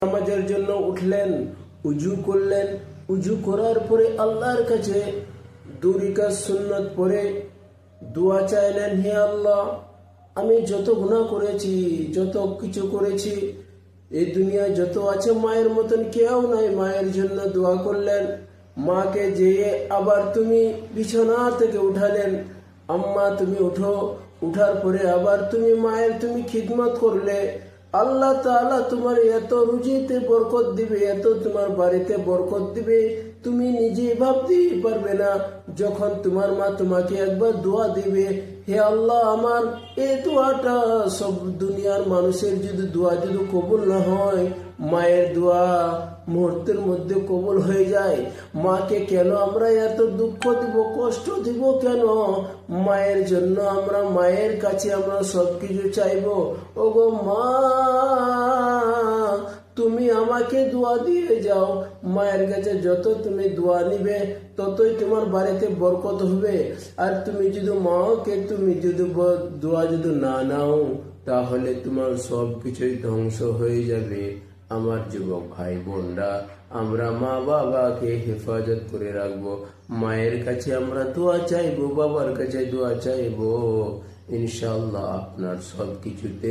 নামাজের জন্য উঠলেন, উজু করলেন, উজু করার পরে আল্লাহর কাছে 2 রাকাত সুন্নত পড়ে দোয়া চাইলেন, হে আল্লাহ, আমি যত গুনাহ করেছি, যত কিছু করেছি, এই দুনিয়ায় যত আছে মায়ের মতন কেউ নাই, মায়ের জন্য দোয়া করলেন। মাকে যেয়ে আবার তুমি বিছানা থেকে উঠালেন, আম্মা তুমি উঠো, উঠার পরে আবার তুমি মায়ের তুমি খিদমত করলে। আল্লাহ তাআলা তোমার এত রুজিতে বরকত দিবে, এত তোমার বাড়িতে বরকত দিবে, তুমি নিজে ভাবতেই পারবে না। যখন তোমার মা তোমাকে একবার দোয়া দিবে, হে আল্লাহ, আমার এই দোয়াটা সব দুনিয়ার মানুষের যদি দোয়া যদি কবুল না হয়, মায়ের দোয়া মুহূর্তের মধ্যে কবুল হয়ে যায়। মাকে কেন আমরা এত দুঃখ দিব, কষ্ট দিব কেন? মায়ের জন্য আমরা মায়ের কাছে আমরা সবকিছু চাইবো। ওগো মা, তুমি আমাকে দোয়া দিয়ে যাও। মায়ের কাছে যত তুমি দোয়া নিবে ততই তোমার বাড়িতে বরকত হবে। আর তুমি যদি মাকে তুমি যদি দোয়া যদি না নাও, তাহলে তোমার সব কিছুই ধ্বংস হয়ে যাবে। আমার যুবক ভাই বোনরা, আমরা মা বাবাকে হেফাজত করে রাখবো, মায়ের কাছে আমরা দোয়া চাইবো, বাবার কাছে দোয়া চাইবো। ইনশাআল্লাহ আপনার সব কিছুতে